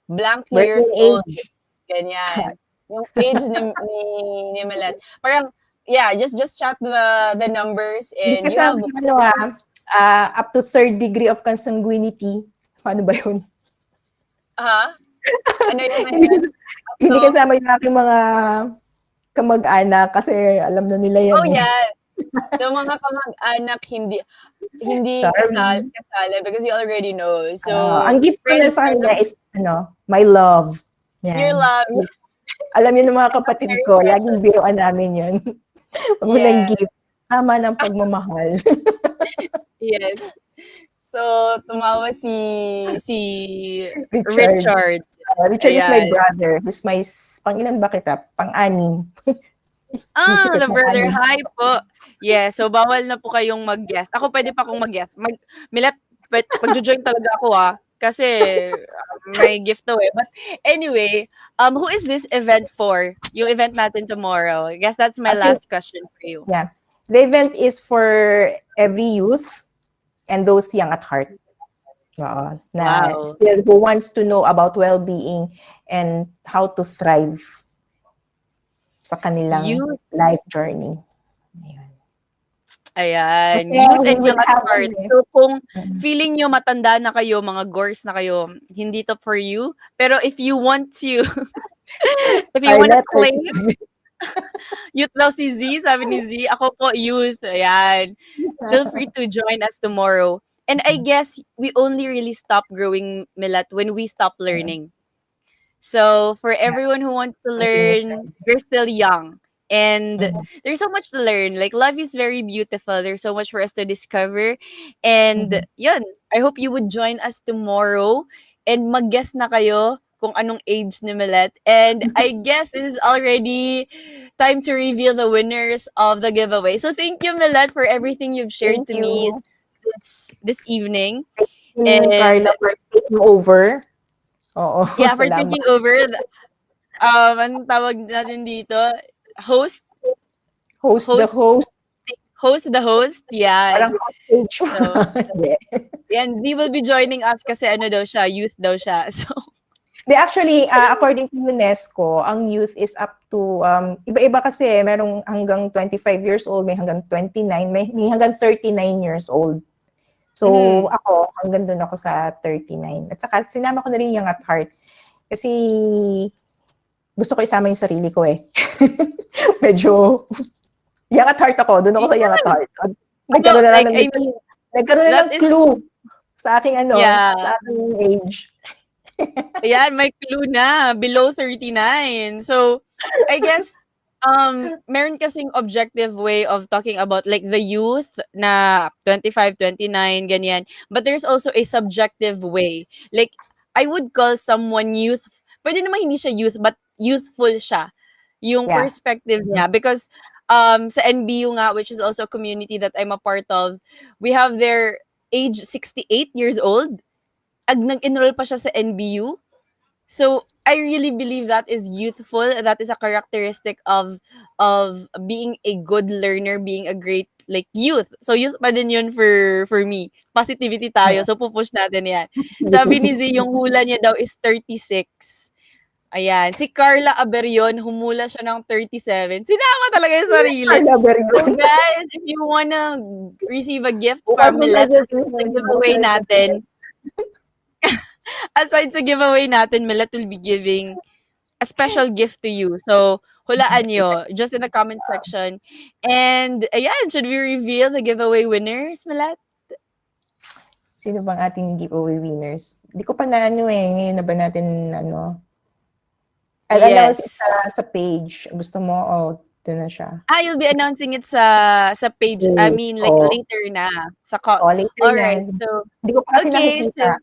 blank years Birthday old, age. ganyan. Yung age ni Millet. Parang, yeah, just chat the numbers Hindi and you kasama have, yung up to third degree of consanguinity. Paano ba yun? ha? Ano Hindi, yun? hindi So, kasama yung aking mga kamag-anak kasi alam na nila yan oh eh. yes. So, mga kamag-anak, hindi Sorry. kasali because you already know. So, Ang gift ko na friends sa are kanya the, is my love. your Yan. love. Alam niyo ng mga kapatid Very ko, laging precious. biruan namin yun. Pag mo ng Yes. gift, tama ng pagmamahal. Yes. So, tumawa si Richard. Richard. Richard is my Ayan. brother. He's my, pang-ilan ba kita? Pang-anim. Yung sikat The na brother. anim. Hi po. Yes. So, bawal na po kayong mag-guess. Ako pwede pa akong mag-guess. Milet, magjo-join talaga ako kasi may gift to eh. But anyway, who is this event for? Yung event natin tomorrow. I guess that's my I think, last question for you. yeah. The event is for every youth and those young at heart. Na Wow. still who wants to know about well-being and how to thrive sa kanilang Youth. life journey. Ayun. Ayan. Kasi Youth we and will young at have heart. So, kung Mm. feeling nyo matanda na kayo, mga gores na kayo, hindi to for you. Pero if you want to, if you want to Scarlett or claim, youth daw si Z, sabi ni Z, ako po youth. Ayan. Feel free to join us tomorrow. And I guess we only really stop growing, Milat, when we stop learning. So for Yeah, everyone who wants to learn, continuously. you're still young. And Mhm. there's so much to learn. Like life is very beautiful. There's so much for us to discover. And Mhm. yun, I hope you would join us tomorrow and mag-guess na kayo kung anong age ni Millet. And I guess this is already time to reveal the winners of the giveaway. So thank you, Millet, for everything you've shared Thank to me you. this evening. Carla, And for taking over. Oo, yeah, for salamat. taking over. Anong tawag natin dito? Host? Host the Host? host. Host the host? Parang Yan. hostage. So, Hindi. yan. Z will be joining us kasi ano daw siya, youth daw siya. So, They actually, according to UNESCO, ang youth is up to, iba-iba kasi, merong hanggang 25 years old, may hanggang 29, may hanggang 39 years old. So, mhm. ako, hanggang doon ako sa 39. At saka, sinama ko na rin yung at heart. Kasi, gusto ko isama yung sarili ko eh. Medyo, young at heart ako. Doon ako sa young at heart. Nagkaroon na lang Like, I ng, mean, nagkaroon na that ng is, clue sa aking yeah. sa aking age. Ayan, may clue na. Below 39. So, I guess, meron kasing objective way of talking about like the youth na 25, 29, ganyan. But there's also a subjective way. Like, I would call someone youth, pwede naman hindi siya youth, but youthful siya. Yung Yeah. perspective niya. Because sa NBU nga, which is also a community that I'm a part of, we have their age 68 years old. Nag-enroll pa siya sa NBU. So I really believe that is youthful. That is a characteristic of being a good learner, being a great like youth. So youth pa din yun for me. Positivity tayo. So pupush natin yan. Sabi ni Z, yung hula niya daw is 36. Ayan. Si Carla Aberion, humula siya ng 37. Sinama talaga yung sarili. Carla So Berrion. guys, if you wanna receive a gift Bukas from mo Millet, message sa mo. giveaway natin, aside sa giveaway natin, Millet will be giving a special gift to you. So, hulaan nyo just in the comment section. And, ayan, should we reveal the giveaway winners, Millet? Sino bang ating giveaway winners? Hindi ko pa na ano eh. Ngayon na ba natin ano? I'll announce it sa page. Gusto mo? Doon na siya. You'll be announcing it sa page. I mean, like later na. Later Alright, na. so, Hindi ko pa kasi nakikita.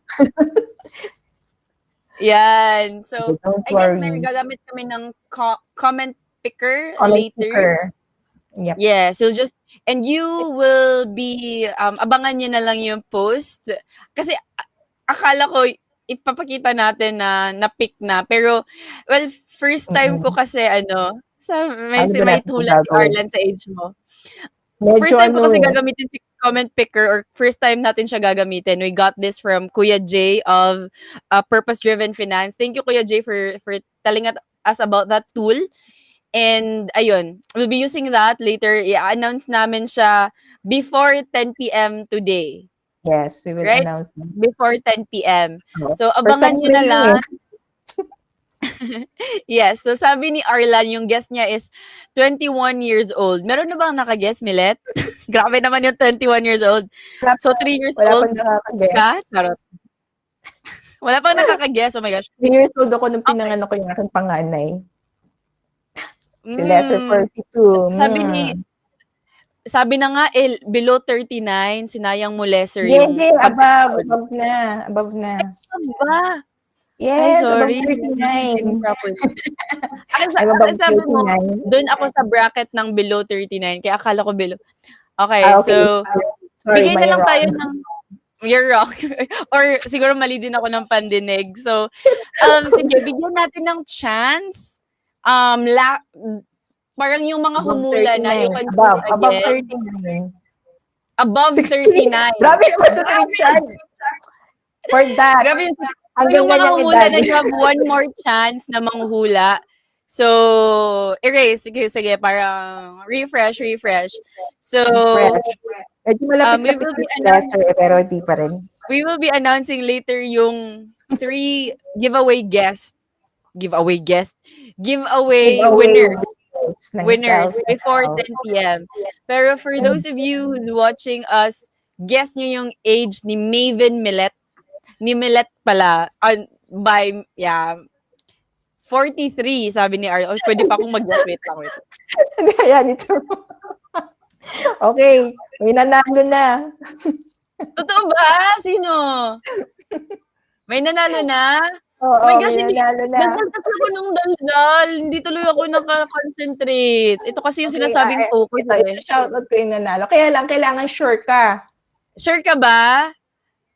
Yan. So, Don't I guess worry. may gagamit kami ng comment picker Comment later. picker. Yep. Yeah, so and you will be, abangan nyo na lang yung post. Kasi, akala ko, ipapakita natin na na-pick na. Pero, well, first time ko kasi, may tula si Arlan sa age mo. Medyo first time ko kasi gagamitin si comment picker or first time natin siya gagamitin. We got this from Kuya J of Purpose Driven Finance. Thank you, Kuya J, for telling us about that tool. And ayun, we'll be using that later. I-announce namin siya before 10 p.m. today. Yes, we will announce that. Before 10 p.m. So, abangan nyo na lang. Yes, so sabi ni Arlan, yung guest niya is 21 years old. Meron na bang naka-guess, Millet? Grabe naman yung 21 years old. So, 3 years old ka? Charot. Wala pang nakaka-guess, oh my gosh. 3 years old ako nung pinanganak ko yung aking panganay. Si Lesser 42. Sabi na nga, below 39, sinayang mo Lesser yung... Hindi, above na. Above ba? Yes, sorry. Above 39. I'm above 39. Doon ako sa bracket ng below 39, kaya akala ko below. Okay, so, sorry, bigay na lang tayo ng... You're wrong. Or siguro mali din ako ng pandinig. So, sige, bigyan natin ng chance. Parang yung mga humula na, you can choose again. Above 39. Above 39. Grabe naman ito na yung chance. For that. Grabe yung mga humula na you have one more chance na manghula. So, erase. Sige, parang refresh. So, medyo malapit pero di pa rin. We will be announcing later yung 3 giveaway winners before 10 p.m. Pero for those of you who's watching us, guess nyo yung age ni Maven Millet. Ni Millet pala. By 43, sabi ni Arlo. Pwede pa akong mag-guess. Wait lang. Ayan, ito. Okay, may nanalo na. Totoo ba? Sino? May nanalo na? Oo, oh my gosh, may nanalo na. Nagdaldas ako ng daldal. Hindi tuloy ako nakakonsentrate. Ito kasi yung sinasabing focus. Ito, shoutout ko yung nanalo. Kaya lang, kailangan sure ka. Sure ka ba?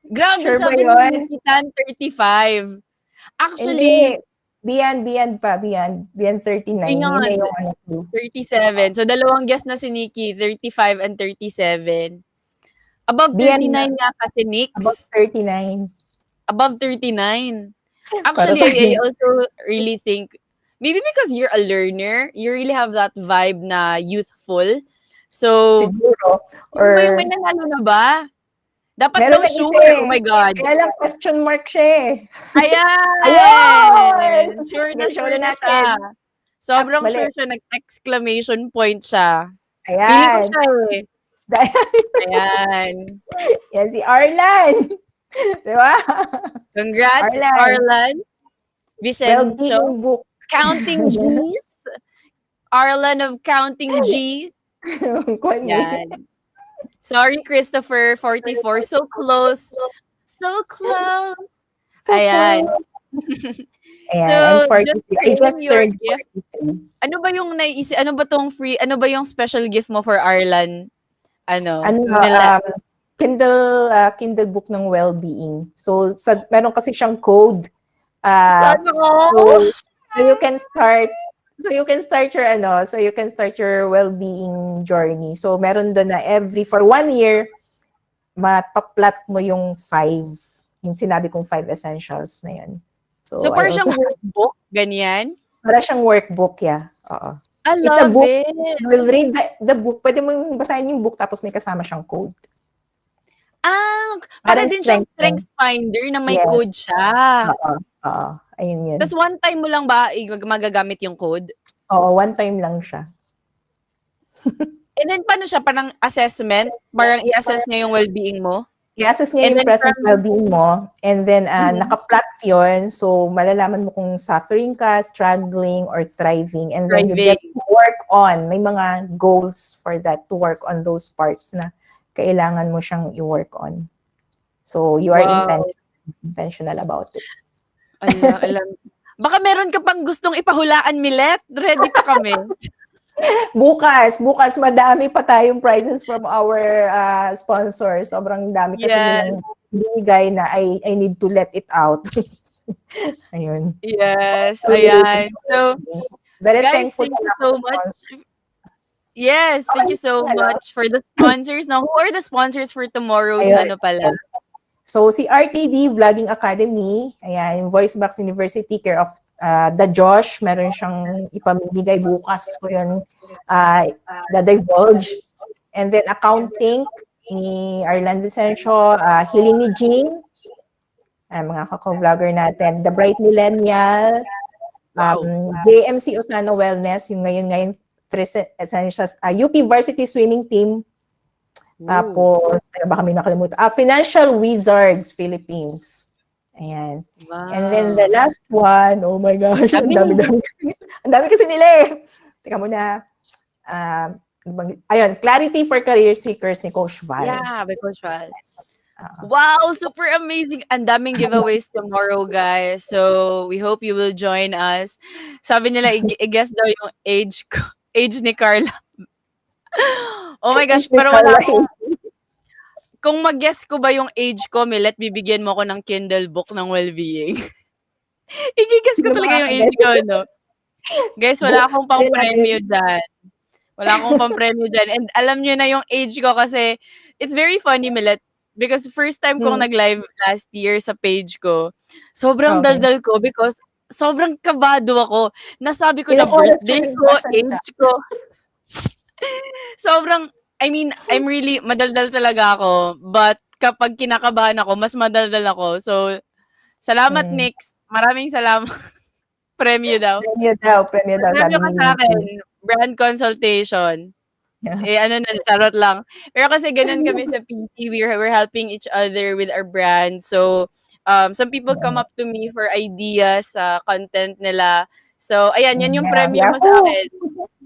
Grabe, sure sabi ni Kitan, 35. Actually, Beyond 39. Beyond 37. So, dalawang guess na si Nikki, 35 and 37. Above 39 nga kasi, Nix. Above 39. Actually, I also really think, maybe because you're a learner, you really have that vibe na youthful. So, siguro. Or may nanalo na ba? Dapat daw sure. Oh my God. Kaya lang question mark siya eh. Ayan! Sure na siya. Sobrang sure siya. Nag-exclamation point siya. Ayan. Feeling ko siya eh. Ayan. Yan si Arlan. Diba? Congrats, Arlan. Vicencio. Book. Counting G's. Arlan of Counting G's. Yan. Sorry, Christopher, 44. So close. Ayan. So, I just turned 43. Ano ba yung naisip? Ano ba tong free? Ano ba yung special gift mo for Arlan? Kindle book ng Wellbeing. So, meron kasi siyang code. So you can start your well-being journey. So meron doon na for 1 year mataplat mo yung 5, yung sinabi kong 5 essentials na yun. So parang siyang workbook, ganyan? Para siyang workbook, yeah. Oo. I love it. You will read the book. Pwede mo basahin yung book tapos may kasama siyang code. Para Parang din siyang strength lang. strengths finder na may Yes. code siya. Oo, oo. Ayun yun. Tas one time mo lang ba magagamit yung code? Oo, one time lang siya. And then paano siya, parang assessment? Parang i-assess niya yung well-being mo? I-assess niya And yung then present from well-being mo, and then mhm. naka-plot yun. So, malalaman mo kung suffering ka, struggling, or thriving. And then you get Thriving. to work on. May mga goals for that, to work on those parts na kailangan mo siyang i-work on. So, you are Wow. intentional about it. Alam. Baka meron ka pang gustong ipahulaan, Milet? Ready pa kami. Bukas, madami pa tayong prizes from our sponsors. Sobrang dami kasi Yes. nilang binigay na I need to let it out. Ayun. Yes. Ayan. So, Very guys, thankful thank you ako so sa much. sponsors. Yes, thank Okay, you so hello. much for the sponsors. Now, who are the sponsors for tomorrow's Ayun. pala? So, si RTD Vlogging Academy, ayan, Voicebox University, care of The Josh, meron siyang ipamimigay bukas ko yun, The Divulge. And then, Accounting, ni Arlan Vicencio, Healing ni Jing, mga kako-vlogger natin, The Bright Millennial, JMC USANA Wellness, yung ngayon, Essentials, UP Varsity Swimming Team, tapos, baka may nakalimutan. Financial Wizards Philippines. Ayan. Wow. And then the last one, oh my gosh, ang dami-dami kasi. Ang dami kasi nila eh. Teka muna. Ayun, Clarity for Career Seekers ni Coach Val. Yeah, by Coach Val. Wow, super amazing. Ang daming giveaways tomorrow, guys. So, we hope you will join us. Sabi nila, i-guess daw yung age ni Carla. Oh my gosh, pero wala akong, kung mag-guess ko ba yung age ko, Milet, bibigyan mo ko ng Kindle book ng Wellbeing. I-guess ko talaga yung age ko, no? Guys, wala akong pang-premyo dyan. Wala akong pang-premyo dyan. And alam nyo na yung age ko kasi it's very funny, Milet. Because first time kong nag-live last year sa page ko, sobrang daldal ko because sobrang kabado ako. Nasabi ko na birthday ko, age ko. Sobrang, I mean, I'm really, madaldal talaga ako. But kapag kinakabahan ako, mas madaldal ako. So, salamat, Nix. Maraming salamat. Premyo daw. Premyo daw. Premyo ka sa akin. Brand consultation. Ano na, charot lang. Pero kasi ganun kami sa PC. We're helping each other with our brand. So, some people come up to me for ideas sa content nila. So, ayan, yan yung premyo mo sa akin.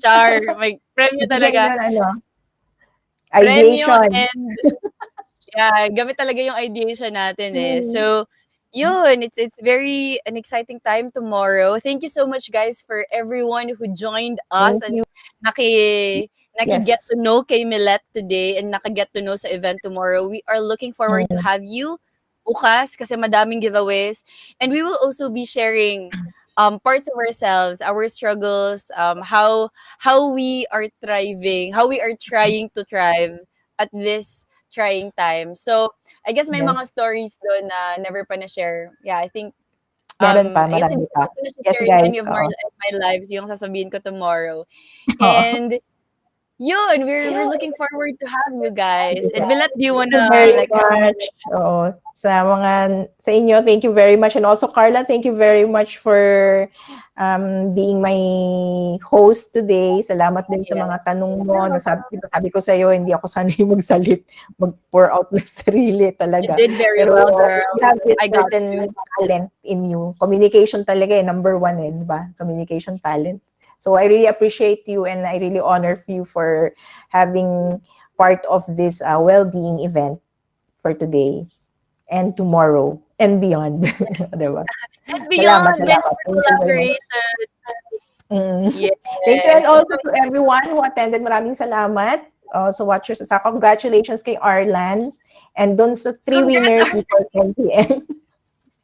Char, may premyo talaga. Ideation. Premyo and, yeah, gamit talaga yung ideation natin eh. So, yun, it's very an exciting time tomorrow. Thank you so much, guys, for everyone who joined us and naki-get to know kay Milet today and naka-get to know sa event tomorrow. We are looking forward to have you bukas kasi madaming giveaways. And we will also be sharing parts of ourselves, our struggles, how we are thriving, how we are trying to thrive at this trying time. So, I guess may mga stories doon na never pa na-share. Yeah, I think meron pa, I guess marami hindi pa. ko na Yes, share in guys. any of my lives yung sasabihin ko tomorrow. And yun, we're looking forward to have you guys. And Milet, do you wanna very much. Oo. Sa inyo, thank you very much. And also, Carla, thank you very much for being my host today. Salamat din sa mga tanong mo. Sabi ko sa iyo, hindi ako sanay mag-pour out ng sarili talaga. You did very well, girl. You have this certain talent in you. Communication talaga number one diba? Communication talent. So I really appreciate you and I really honor you for having part of this well-being event for today and tomorrow and beyond. Diba? And beyond, many collaborations. Yes. Thank you and also to everyone who attended. Maraming salamat. So watchers, congratulations kay Arlan and dun sa 3 winners before 10 p.m.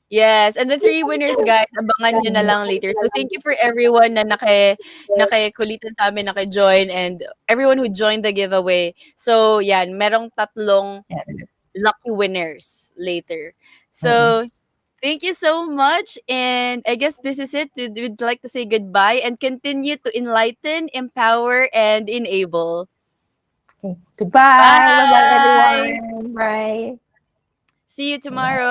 Yes, and the 3 winners, guys, abangan nyo na lang later. So, thank you for everyone na nakikulitan sa amin, naki-join, and everyone who joined the giveaway. So, yan, merong 3 lucky winners later. So, thank you so much, and I guess this is it. We'd like to say goodbye and continue to enlighten, empower, and enable. Okay. Goodbye. Bye-bye, everyone. Bye. See you tomorrow.